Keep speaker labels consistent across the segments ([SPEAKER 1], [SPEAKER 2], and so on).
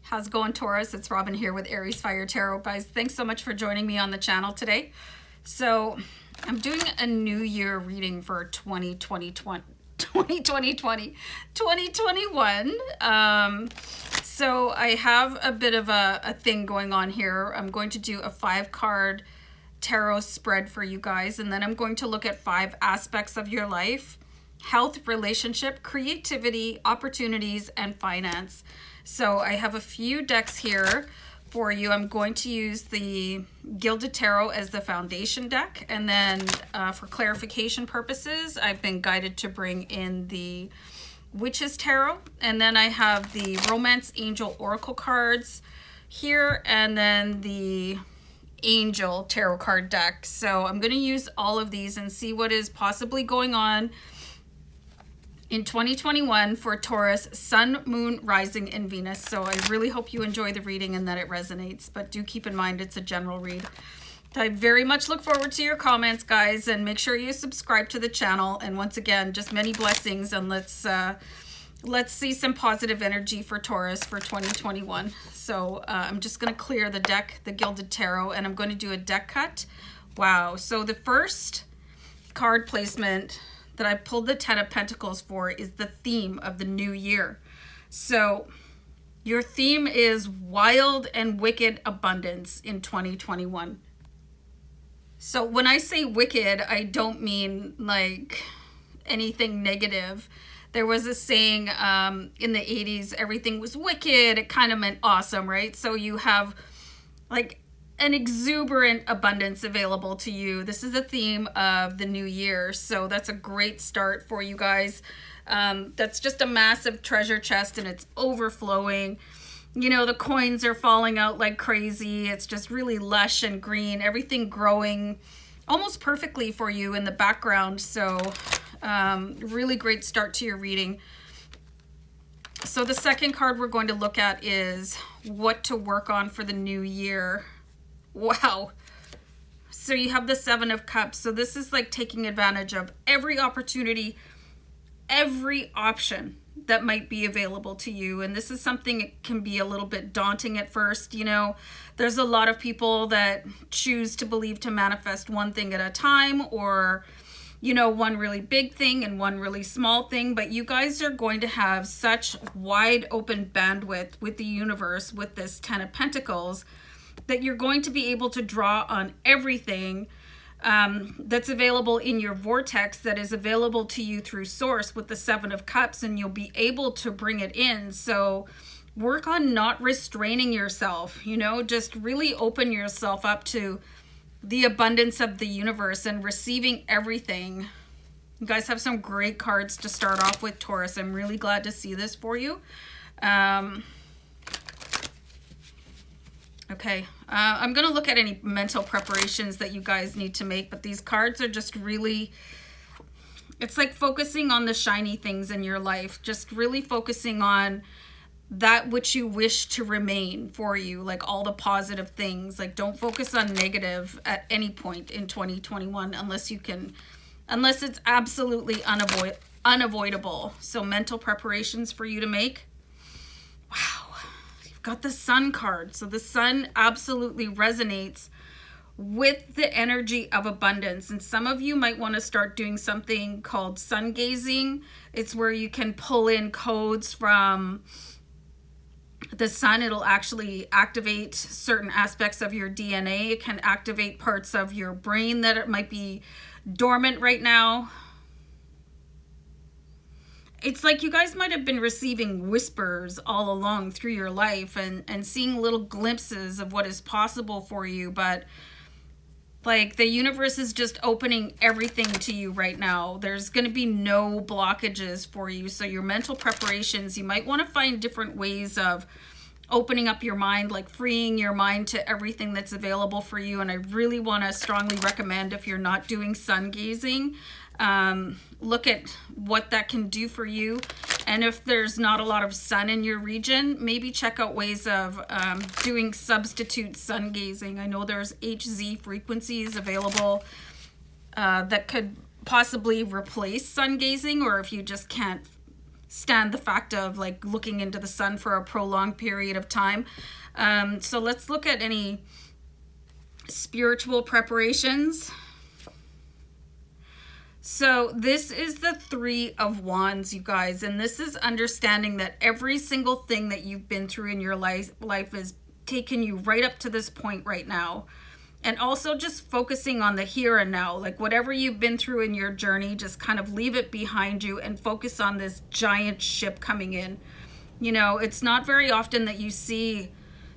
[SPEAKER 1] How's it going, Taurus? It's Robin here with AriesFireTarot. Guys, thanks so much for joining me on the channel today. So I'm doing a new year reading for 2021. So I have a bit of a thing going on here. I'm going to do a 5-card tarot spread for you guys, and then I'm going to look at 5 aspects of your life: health, relationship, creativity, opportunities, and finance. So I have a few decks here for you. I'm going to use the Gilded Tarot as the foundation deck, and then for clarification purposes, I've been guided to bring in the Witch's Tarot, and then I have the Romance Angel Oracle cards here, and then the Angel Tarot card deck. So I'm going to use all of these and see what is possibly going on in 2021 for Taurus, Sun, Moon, Rising, and Venus. So I really hope you enjoy the reading and that it resonates, but do keep in mind it's a general read. I very much look forward to your comments, guys, and make sure you subscribe to the channel. And once again, just many blessings, and let's see some positive energy for Taurus for 2021. So I'm just going to clear the deck, the Gilded Tarot, and I'm going to do a deck cut. Wow. So the first card placement that I pulled the 10 of Pentacles for is the theme of the new year. So your theme is wild and wicked abundance in 2021. So when I say wicked, I don't mean like anything negative. There was a saying in the 80s, everything was wicked. It kind of meant awesome, right? So you have like an exuberant abundance available to you. This is a theme of the new year, so that's a great start for you guys. That's just a massive treasure chest, and it's overflowing. You know, the coins are falling out like crazy. It's just really lush and green, everything growing almost perfectly for you in the background. So really great start to your reading. So the second card we're going to look at is what to work on for the new year. Wow. So you have the 7 of Cups. So this is like taking advantage of every opportunity, every option that might be available to you. And this is something that can be a little bit daunting at first. You know, there's a lot of people that choose to believe to manifest one thing at a time, or, you know, one really big thing and one really small thing. But you guys are going to have such wide open bandwidth with the universe with this 10 of Pentacles that you're going to be able to draw on everything that's available in your vortex, that is available to you through source with the 7 of Cups, and you'll be able to bring it in. So work on not restraining yourself, you know, just really open yourself up to the abundance of the universe and receiving everything. You guys have some great cards to start off with, Taurus. I'm really glad to see this for you. Okay, I'm going to look at any mental preparations that you guys need to make, but these cards are just really, it's like focusing on the shiny things in your life, just really focusing on that which you wish to remain for you, like all the positive things. Like, don't focus on negative at any point in 2021 unless you can, unless it's absolutely unavoidable. So mental preparations for you to make. Wow. Got the Sun card. So the Sun absolutely resonates with the energy of abundance, and some of you might want to start doing something called sun gazing. It's where you can pull in codes from the sun. It'll actually activate certain aspects of your DNA. It can activate parts of your brain that it might be dormant right now. It's like you guys might have been receiving whispers all along through your life and seeing little glimpses of what is possible for you. But like, the universe is just opening everything to you right now. There's going to be no blockages for you. So your mental preparations, you might want to find different ways of opening up your mind, like freeing your mind to everything that's available for you. And I really want to strongly recommend, if you're not doing sun gazing, look at what that can do for you. And if there's not a lot of sun in your region, maybe check out ways of doing substitute sun gazing. I know there's HZ frequencies available that could possibly replace sun gazing, or if you just can't stand the fact of like looking into the sun for a prolonged period of time. So let's look at any spiritual preparations. So this is the Three of Wands, you guys, and this is understanding that every single thing that you've been through in your life is taking you right up to this point right now. And also just focusing on the here and now, like whatever you've been through in your journey, just kind of leave it behind you and focus on this giant ship coming in. You know, it's not very often that you see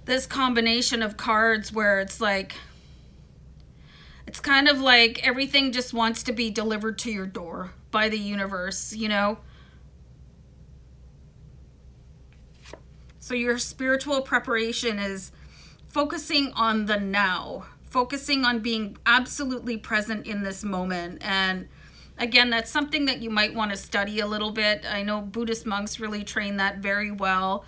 [SPEAKER 1] this combination of cards where it's like, it's kind of like everything just wants to be delivered to your door by the universe, you know? So your spiritual preparation is focusing on the now, focusing on being absolutely present in this moment. And again, that's something that you might want to study a little bit. I know Buddhist monks really train that very well.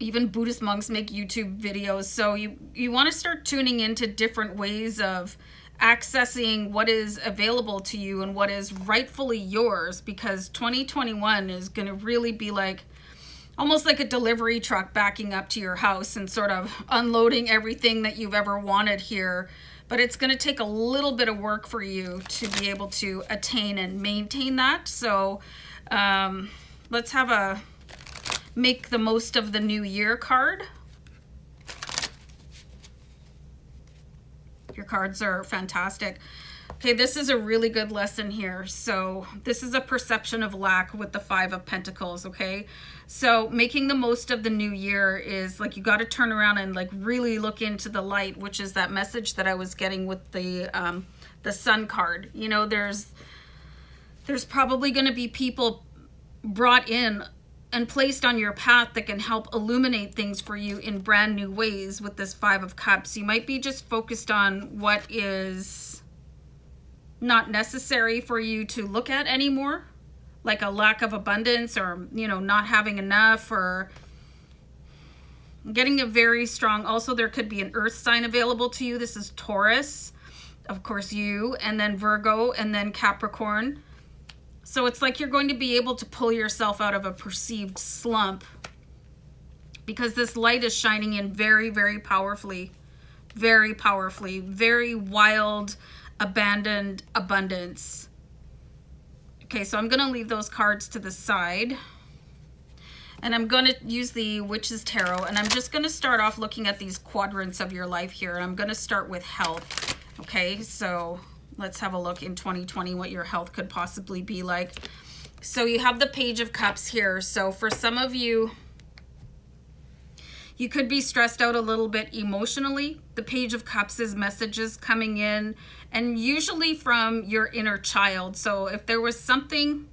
[SPEAKER 1] Even Buddhist monks make YouTube videos. So you want to start tuning into different ways of accessing what is available to you and what is rightfully yours, because 2021 is going to really be like almost like a delivery truck backing up to your house and sort of unloading everything that you've ever wanted here. But it's going to take a little bit of work for you to be able to attain and maintain that. So let's have a make the most of the new year card. Your cards are fantastic. Okay, this is a really good lesson here. So this is a perception of lack with the Five of Pentacles, okay? So making the most of the new year is like you got to turn around and like really look into the light, which is that message that I was getting with the Sun card. You know, there's probably going to be people brought in and placed on your path that can help illuminate things for you in brand new ways with this Five of Cups. You might be just focused on what is not necessary for you to look at anymore, like a lack of abundance or, you know, not having enough or getting a very strong, also there could be an earth sign available to you. This is Taurus, of course you, and then Virgo, and then Capricorn. So it's like you're going to be able to pull yourself out of a perceived slump because this light is shining in very, very powerfully, very wild, abandoned abundance. Okay, so I'm going to leave those cards to the side. And I'm going to use the Witch's Tarot. And I'm just going to start off looking at these quadrants of your life here. And I'm going to start with health. Okay, so let's have a look in 2020 what your health could possibly be like. So you have the Page of Cups here. So for some of you, you could be stressed out a little bit emotionally. The Page of Cups is messages coming in, and usually from your inner child. So if there was something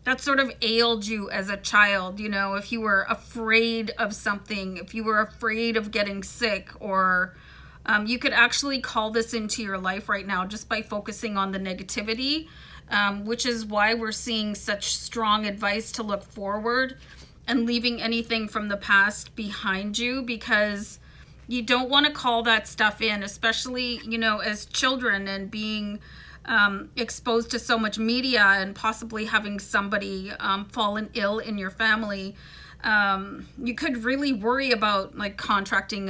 [SPEAKER 1] that sort of ailed you as a child, you know, if you were afraid of something, if you were afraid of getting sick, or you could actually call this into your life right now just by focusing on the negativity, which is why we're seeing such strong advice to look forward and leaving anything from the past behind you, because you don't want to call that stuff in, especially, you know, as children and being exposed to so much media and possibly having somebody fallen ill in your family. You could really worry about like contracting,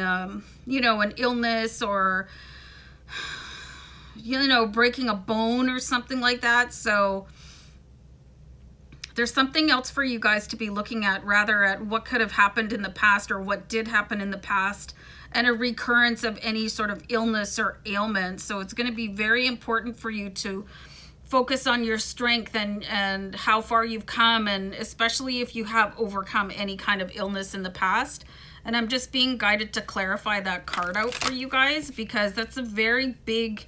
[SPEAKER 1] you know, an illness or, you know, breaking a bone or something like that. So there's something else for you guys to be looking at, rather at what could have happened in the past or what did happen in the past, and a recurrence of any sort of illness or ailment. So it's going to be very important for you to focus on your strength and how far you've come, and especially if you have overcome any kind of illness in the past. And I'm just being guided to clarify that card out for you guys, because that's a very big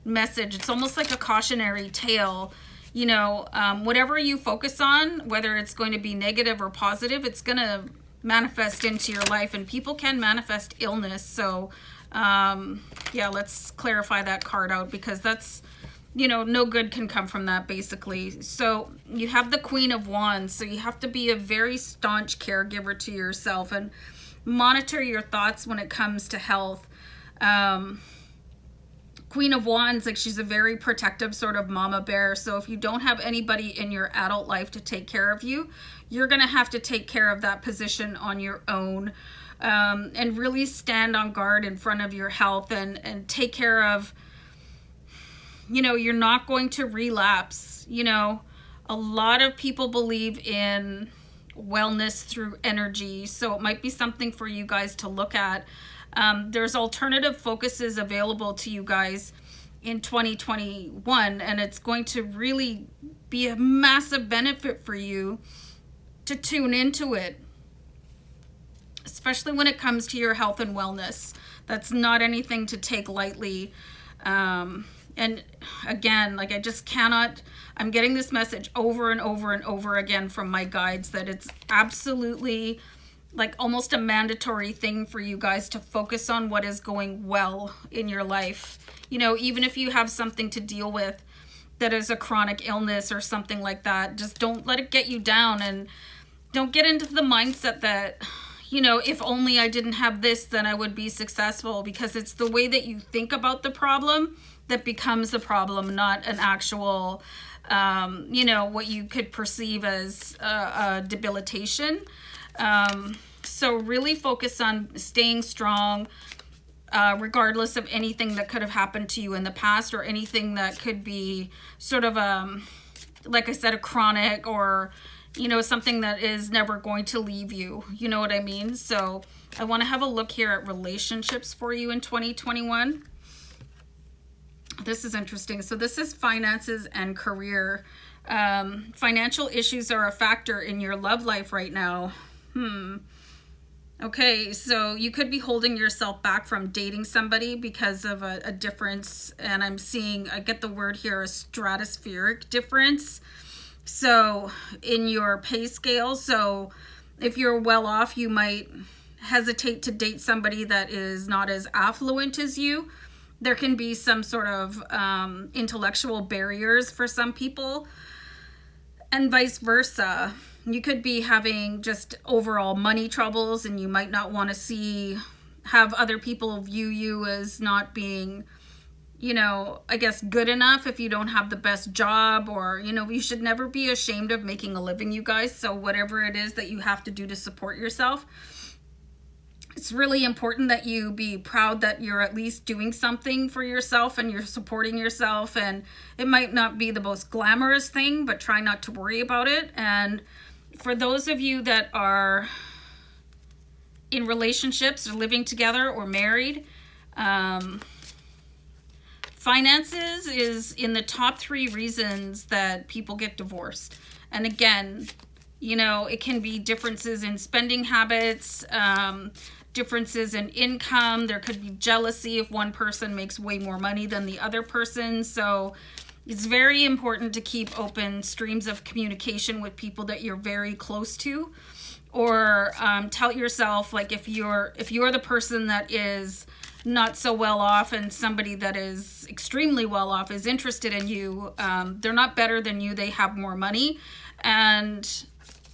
[SPEAKER 1] message. It's almost like a cautionary tale. You know, whatever you focus on, whether it's going to be negative or positive, it's going to manifest into your life, and people can manifest illness. So yeah, let's clarify that card out, because that's, you know, no good can come from that basically. So you have the Queen of Wands. So you have to be a very staunch caregiver to yourself and monitor your thoughts when it comes to health. Queen of Wands, like she's a very protective sort of mama bear. So if you don't have anybody in your adult life to take care of you, you're going to have to take care of that position on your own, and really stand on guard in front of your health and take care of, you know, you're not going to relapse. You know, a lot of people believe in wellness through energy. So it might be something for you guys to look at. There's alternative focuses available to you guys in 2021, and it's going to really be a massive benefit for you to tune into it, especially when it comes to your health and wellness. That's not anything to take lightly. And again, like I just cannot, I'm getting this message over and over and over again from my guides that it's absolutely like almost a mandatory thing for you guys to focus on what is going well in your life. You know, even if you have something to deal with that is a chronic illness or something like that, just don't let it get you down, and don't get into the mindset that, you know, if only I didn't have this, then I would be successful, because it's the way that you think about the problem that becomes the problem, not an actual, you know, what you could perceive as a debilitation. So really focus on staying strong, regardless of anything that could have happened to you in the past, or anything that could be sort of, like I said, a chronic, or, you know, something that is never going to leave you. You know what I mean? So I want to have a look here at relationships for you in 2021. This is interesting. So this is finances and career. Financial issues are a factor in your love life right now. Okay, so you could be holding yourself back from dating somebody because of a difference. And I'm seeing, I get the word here, a stratospheric difference. So in your pay scale, so if you're well off, you might hesitate to date somebody that is not as affluent as you. There can be some sort of intellectual barriers for some people, and vice versa. You could be having just overall money troubles, and you might not want to have other people view you as not being, you know, I guess good enough if you don't have the best job, or, you know, you should never be ashamed of making a living, you guys. So whatever it is that you have to do to support yourself, it's really important that you be proud that you're at least doing something for yourself and you're supporting yourself. And it might not be the most glamorous thing, but try not to worry about it. And for those of you that are in relationships or living together or married, finances is in the top 3 reasons that people get divorced. And again, you know, it can be differences in spending habits, differences in income. There could be jealousy if one person makes way more money than the other person. So it's very important to keep open streams of communication with people that you're very close to, or tell yourself, like, if you're the person that is not so well off and somebody that is extremely well off is interested in you, they're not better than you, they have more money. And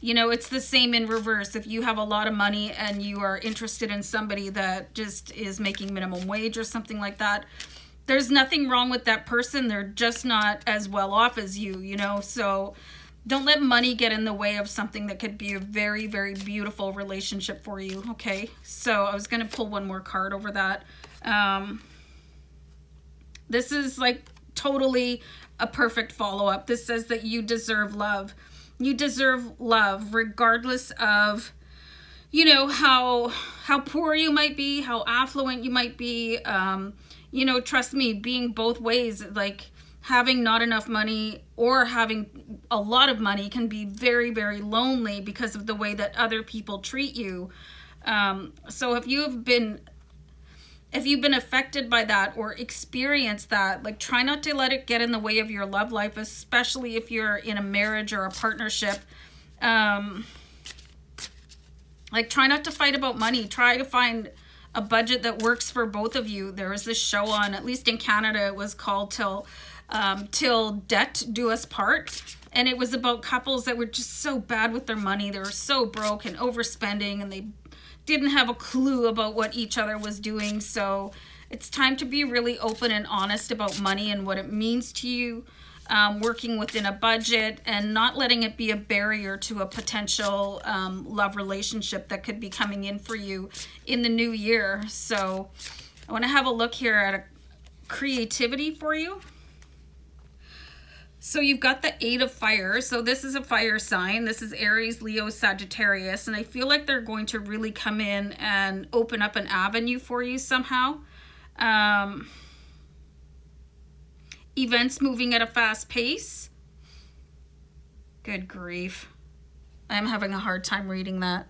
[SPEAKER 1] you know, it's the same in reverse. If you have a lot of money and you are interested in somebody that just is making minimum wage or something like that, there's nothing wrong with that person. They're just not as well off as you, you know. So don't let money get in the way of something that could be a very, very beautiful relationship for you. Okay, so I was going to pull one more card over that. This is like totally a perfect follow-up. This says that you deserve love. You deserve love regardless of, you know, how poor you might be, how affluent you might be. You know, trust me, being both ways, like having not enough money or having a lot of money can be very, very lonely because of the way that other people treat you. So if you've been affected by that or experienced that, like, try not to let it get in the way of your love life, especially if you're in a marriage or a partnership. Like, try not to fight about money. Try to find a budget that works for both of you. There was this show on, at least in Canada, it was called Till Death Do Us Part. And it was about couples that were just so bad with their money. They were so broke and overspending, and they didn't have a clue about what each other was doing. So It's time to be really open and honest about money and what it means to you, working within a budget and not letting it be a barrier to a potential love relationship that could be coming in for you in the new year. So I want to have a look here at a creativity for you. So you've got the 8 of fire. So this is a fire sign. This is Aries, Leo, Sagittarius. And I feel like they're going to really come in and open up an avenue for you somehow. Events moving at a fast pace. Good grief. I'm having a hard time reading that.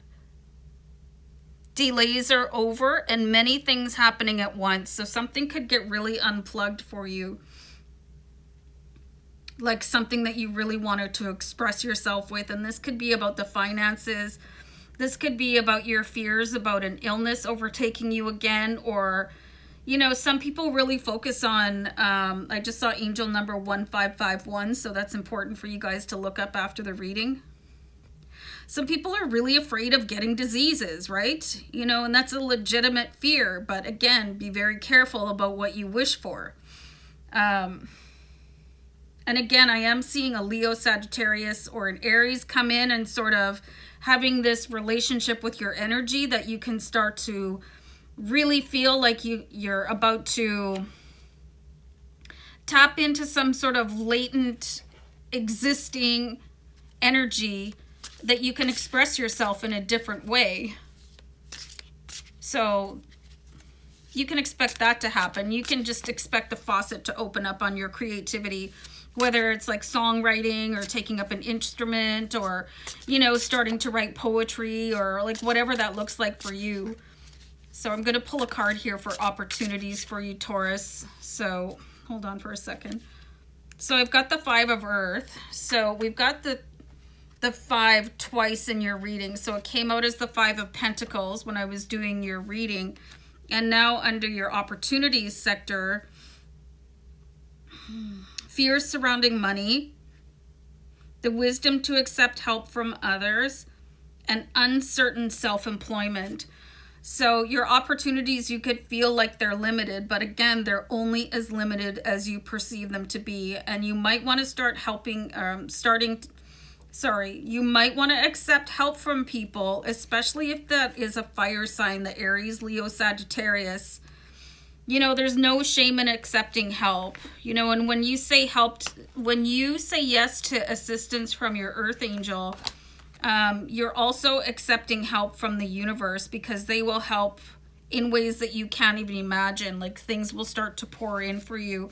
[SPEAKER 1] Delays are over and many things happening at once. So something could get really unplugged for you. Like something that you really wanted to express yourself with. And this could be about the finances. This could be about your fears about an illness overtaking you again. Or, you know, some people really focus on, I just saw angel number 1551. So that's important for you guys to look up after the reading. Some people are really afraid of getting diseases, right? You know, and that's a legitimate fear. But again, be very careful about what you wish for. And again, I am seeing a Leo, Sagittarius, or an Aries come in and sort of having this relationship with your energy that you can start to really feel like you're about to tap into some sort of latent existing energy that you can express yourself in a different way. So you can expect that to happen. You can just expect the faucet to open up on your creativity, whether it's like songwriting or taking up an instrument or, you know, starting to write poetry or like whatever that looks like for you. So I'm going to pull a card here for opportunities for you, Taurus. So hold on for a second. So I've got the 5 of Earth. So we've got the 5 twice in your reading. So it came out as the 5 of Pentacles when I was doing your reading. And now under your opportunities sector, fears surrounding money, the wisdom to accept help from others, and uncertain self-employment. So your opportunities, you could feel like they're limited, but again, they're only as limited as you perceive them to be. And you might want to start helping, you might want to accept help from people, especially if that is a fire sign, the Aries, Leo, Sagittarius. You know, there's no shame in accepting help, you know, and when you say when you say yes to assistance from your earth angel, you're also accepting help from the universe because they will help in ways that you can't even imagine. Like things will start to pour in for you,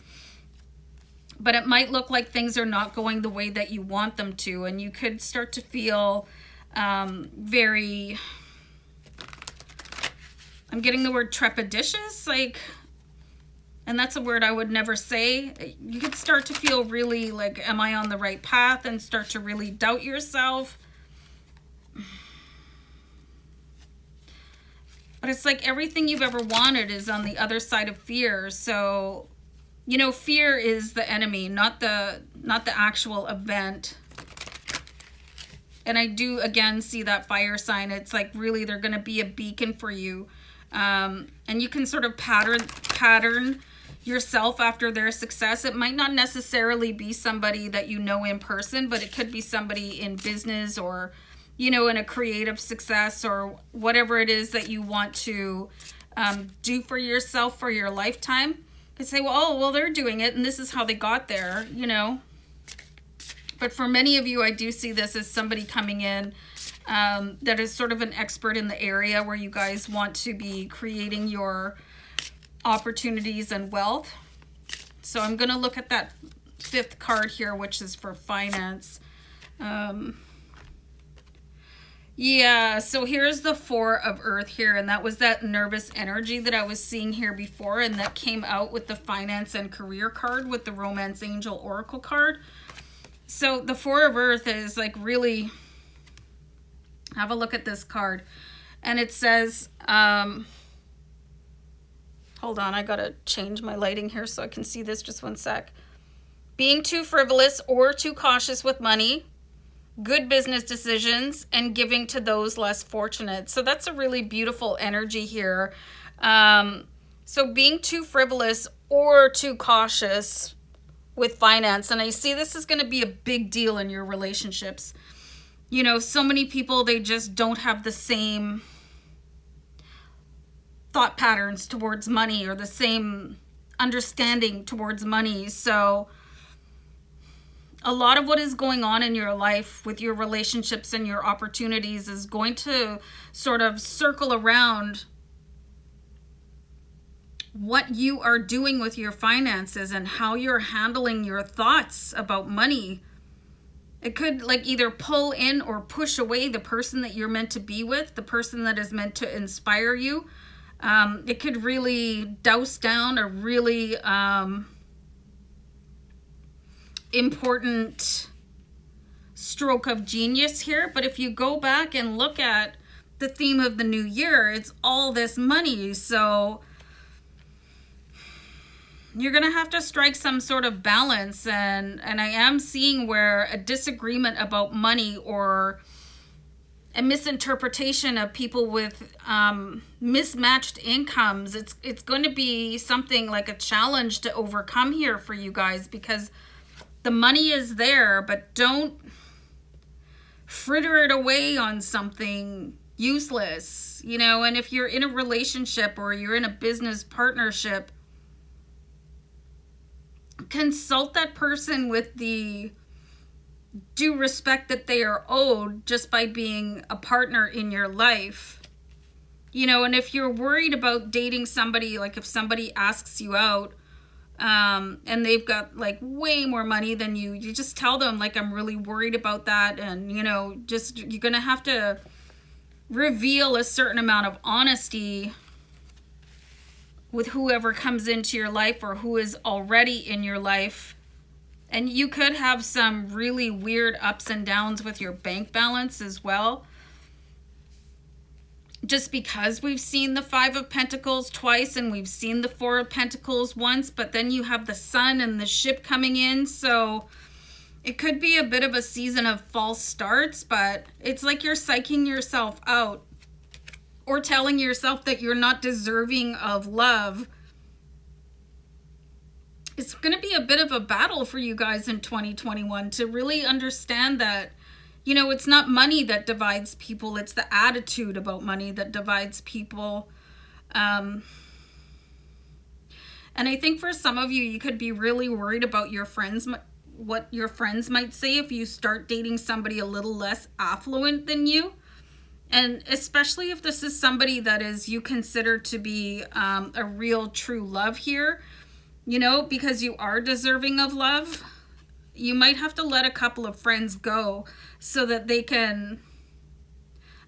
[SPEAKER 1] but it might look like things are not going the way that you want them to. And you could start to feel very, I'm getting the word trepidatious, like, and that's a word I would never say. You could start to feel really like, am I on the right path? And start to really doubt yourself. But it's like everything you've ever wanted is on the other side of fear. So, you know, fear is the enemy, not the actual event. And I do again see that fire sign. It's like really they're going to be a beacon for you. And you can sort of pattern yourself after their success. It might not necessarily be somebody that you know in person, but it could be somebody in business or, you know, in a creative success or whatever it is that you want to do for yourself for your lifetime. And say, well, they're doing it and this is how they got there, you know. But for many of you, I do see this as somebody coming in that is sort of an expert in the area where you guys want to be creating your opportunities and wealth. So I'm going to look at that 5th card here, which is for finance. Yeah, so here's the 4 of Earth here, and that was that nervous energy that I was seeing here before, and that came out with the finance and career card with the Romance Angel Oracle card. So the 4 of Earth is like really, have a look at this card, and it says, hold on, I gotta change my lighting here so I can see this, just one sec. Being too frivolous or too cautious with money, good business decisions, and giving to those less fortunate. So that's a really beautiful energy here. So being too frivolous or too cautious with finance, and I see this is going to be a big deal in your relationships. You know, so many people, they just don't have the same thought patterns towards money or the same understanding towards money. So a lot of what is going on in your life with your relationships and your opportunities is going to sort of circle around what you are doing with your finances and how you're handling your thoughts about money. It could like either pull in or push away the person that you're meant to be with, the person that is meant to inspire you. It could really douse down a really important stroke of genius here. But if you go back and look at the theme of the new year, it's all this money. So you're going to have to strike some sort of balance. And I am seeing where a disagreement about money or a misinterpretation of people with mismatched incomes, it's going to be something like a challenge to overcome here for you guys, because the money is there, but don't fritter it away on something useless, you know. And if you're in a relationship or you're in a business partnership, consult that person with the due respect that they are owed just by being a partner in your life. You know, and if you're worried about dating somebody, like if somebody asks you out, and they've got like way more money than you just tell them like, I'm really worried about that. And, you know, just, you're going to have to reveal a certain amount of honesty with whoever comes into your life or who is already in your life. And you could have some really weird ups and downs with your bank balance as well. Just because we've seen the 5 of Pentacles twice and we've seen the 4 of Pentacles once, but then you have the Sun and the ship coming in. So it could be a bit of a season of false starts, but it's like you're psyching yourself out or telling yourself that you're not deserving of love. It's going to be a bit of a battle for you guys in 2021 to really understand that, you know, it's not money that divides people. It's the attitude about money that divides people. And I think for some of you, you could be really worried about your friends, what your friends might say if you start dating somebody a little less affluent than you. And especially if this is somebody that is you consider to be a real true love here, you know, because you are deserving of love. You might have to let a couple of friends go so that they can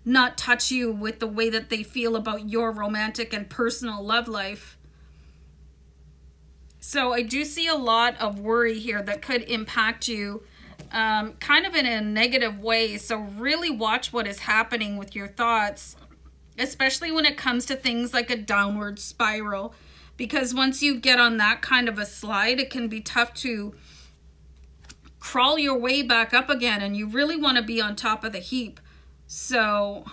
[SPEAKER 1] not touch you with the way that they feel about your romantic and personal love life. So I do see a lot of worry here that could impact you kind of in a negative way. So really watch what is happening with your thoughts, especially when it comes to things like a downward spiral. Because once you get on that kind of a slide, it can be tough to crawl your way back up again, and you really want to be on top of the heap. So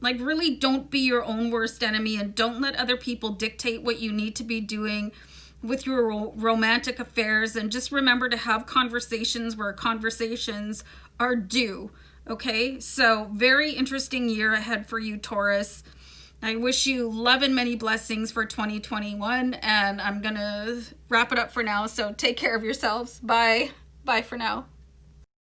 [SPEAKER 1] like really don't be your own worst enemy, and don't let other people dictate what you need to be doing with your romantic affairs. And just remember to have conversations where conversations are due. Okay, so very interesting year ahead for you, Taurus. I wish you love and many blessings for 2021, and I'm gonna wrap it up for now. So take care of yourselves. Bye. Bye for now.